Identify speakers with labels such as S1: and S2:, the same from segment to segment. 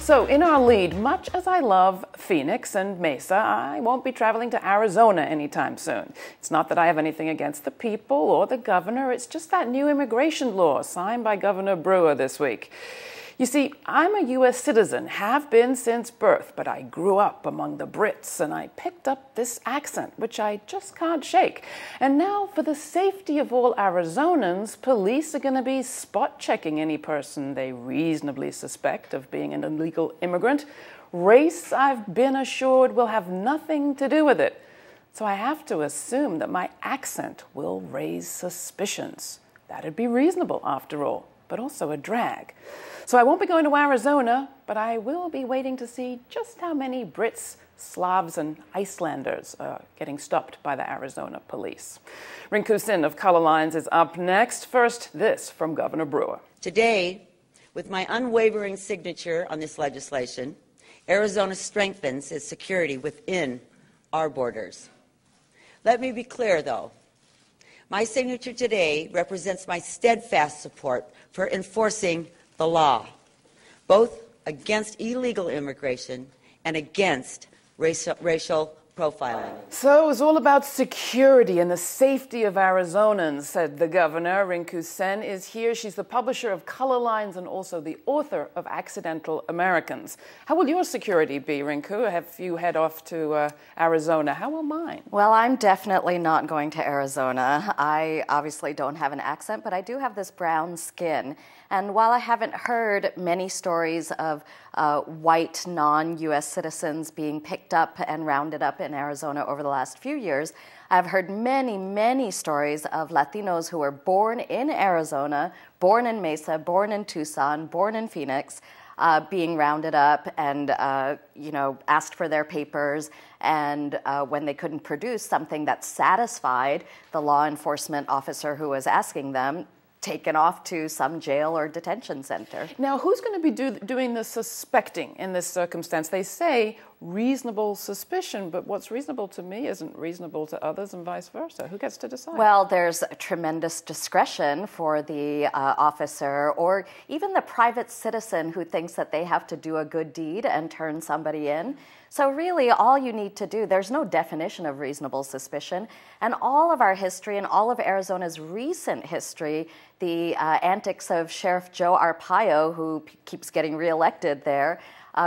S1: So, in our lead, much as I love Phoenix and Mesa, I won't be traveling to Arizona anytime soon. It's not that I have anything against the people or the governor, it's just that new immigration law signed by Governor Brewer this week. You see, I'm a U.S. citizen, have been since birth, but I grew up among the Brits and I picked up this accent, which I just can't shake. And now, for the safety of all Arizonans, police are going to be spot-checking any person they reasonably suspect of being an illegal immigrant. Race, I've been assured, will have nothing to do with it. So I have to assume that my accent will raise suspicions. That'd be reasonable, after all, but also a drag. So I won't be going to Arizona, but I will be waiting to see just how many Brits, Slavs, and Icelanders are getting stopped by the Arizona police. Rinku Sen of ColorLines is up next. First, this from Governor Brewer.
S2: Today, with my unwavering signature on this legislation, Arizona strengthens its security within our borders. Let me be clear, though. My signature today represents my steadfast support for enforcing the law, both against illegal immigration and against racial profiling.
S1: So it was all about security and the safety of Arizonans, said the governor. Rinku Sen is here. She's the publisher of ColorLines and also the author of Accidental Americans. How will your security be, Rinku, if you head off to Arizona? How will mine?
S3: Well, I'm definitely not going to Arizona. I obviously don't have an accent, but I do have this brown skin. And while I haven't heard many stories of white non-U.S. citizens being picked up and rounded up in Arizona over the last few years, I've heard many, many stories of Latinos who were born in Arizona, born in Mesa, born in Tucson, born in Phoenix, being rounded up and, asked for their papers. And when they couldn't produce something that satisfied the law enforcement officer who was asking them, taken off to some jail or detention center.
S1: Now, who's going to be doing the suspecting in this circumstance? They say reasonable suspicion, but what's reasonable to me isn't reasonable to others and vice versa. Who gets to decide?
S3: Well, there's tremendous discretion for the officer or even the private citizen who thinks that they have to do a good deed and turn somebody in. So really, all you need to do, there's no definition of reasonable suspicion. And all of our history and all of Arizona's recent history, the antics of Sheriff Joe Arpaio, who keeps getting reelected there,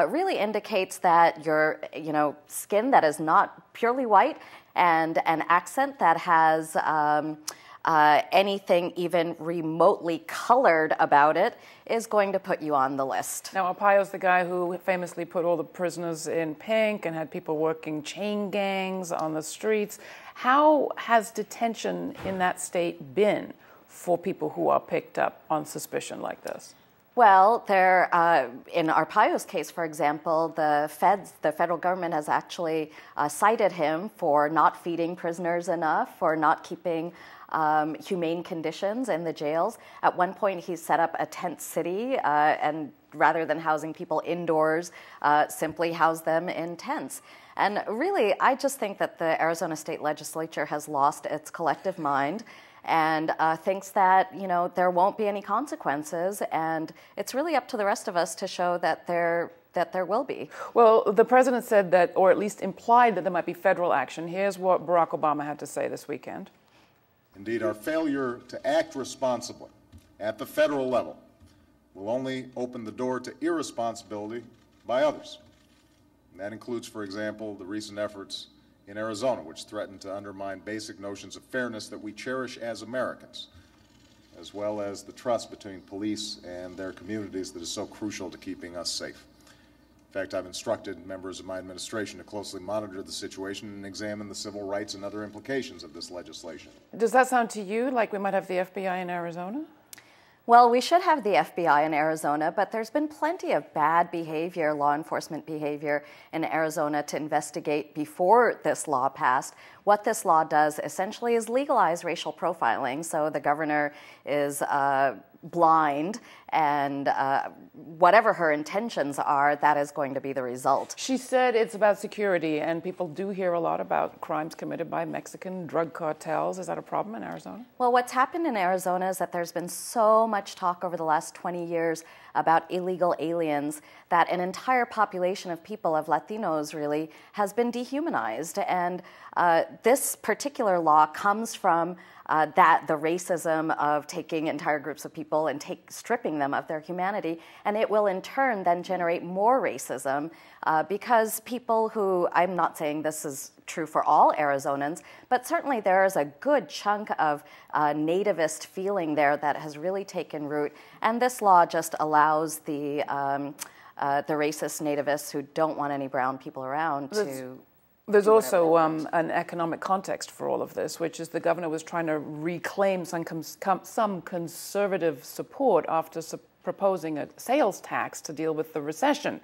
S3: really indicates that your skin that is not purely white and an accent that has anything even remotely colored about it is going to put you on the list.
S1: Now, Arpaio's the guy who famously put all the prisoners in pink and had people working chain gangs on the streets. How has detention in that state been for people who are picked up on suspicion like this?
S3: Well, in Arpaio's case, for example, the federal government has actually cited him for not feeding prisoners enough, for not keeping humane conditions in the jails. At one point, he set up a tent city, and rather than housing people indoors, simply housed them in tents. And really, I just think that the Arizona State Legislature has lost its collective mind and thinks that, there won't be any consequences, and it's really up to the rest of us to show that there will be.
S1: Well, the president said that, or at least implied that there might be federal action. Here's what Barack Obama had to say this weekend.
S4: Indeed, our failure to act responsibly at the federal level will only open the door to irresponsibility by others. And that includes, for example, the recent efforts in Arizona, which threaten to undermine basic notions of fairness that we cherish as Americans, as well as the trust between police and their communities that is so crucial to keeping us safe. In fact, I've instructed members of my administration to closely monitor the situation and examine the civil rights and other implications of this legislation.
S1: Does that sound to you like we might have the FBI in Arizona?
S3: Well, we should have the FBI in Arizona, but there's been plenty of bad behavior, law enforcement behavior in Arizona to investigate before this law passed. What this law does essentially is legalize racial profiling. So the governor is blind, and whatever her intentions are, that is going to be the result.
S1: She said it's about security, and people do hear a lot about crimes committed by Mexican drug cartels. Is that a problem in Arizona?
S3: Well, what's happened in Arizona is that there's been so much talk over the last 20 years about illegal aliens, that an entire population of people, of Latinos really, has been dehumanized. And this particular law comes from the racism of taking entire groups of people and stripping them of their humanity, and it will in turn then generate more racism because people who, I'm not saying this is true for all Arizonans, but certainly there is a good chunk of nativist feeling there that has really taken root, and this law just allows the racist nativists who don't want any brown people around to...
S1: There's also an economic context for all of this, which is the governor was trying to reclaim some conservative support after proposing a sales tax to deal with the recession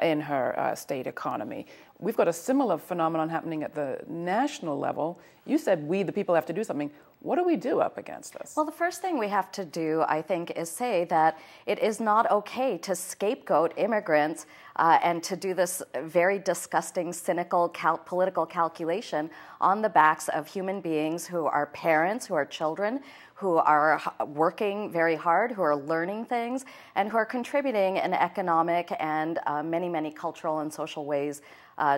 S1: in her state economy. We've got a similar phenomenon happening at the national level. You said we, the people, have to do something. What do we do up against this?
S3: Well, the first thing we have to do, I think, is say that it is not okay to scapegoat immigrants and to do this very disgusting, cynical political calculation on the backs of human beings who are parents, who are children, who are working very hard, who are learning things, and who are contributing in economic and many, many cultural and social ways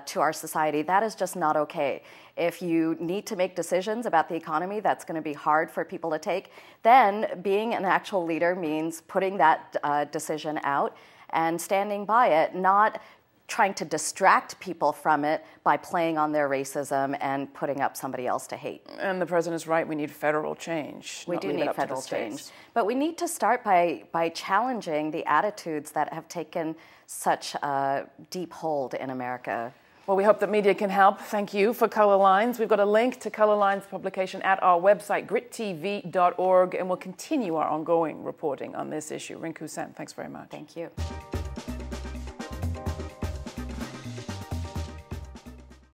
S3: to our society. That is just not okay. If you need to make decisions about the economy that's going to be hard for people to take, then being an actual leader means putting that decision out and standing by it, not trying to distract people from it by playing on their racism and putting up somebody else to hate.
S1: And the president's right, we need federal change.
S3: We do need federal change. But we need to start by challenging the attitudes that have taken such a deep hold in America.
S1: Well, we hope that media can help. Thank you for ColorLines. We've got a link to ColorLines publication at our website, GRITtv.org, and we'll continue our ongoing reporting on this issue. Rinku Sen, thanks very much.
S3: Thank you.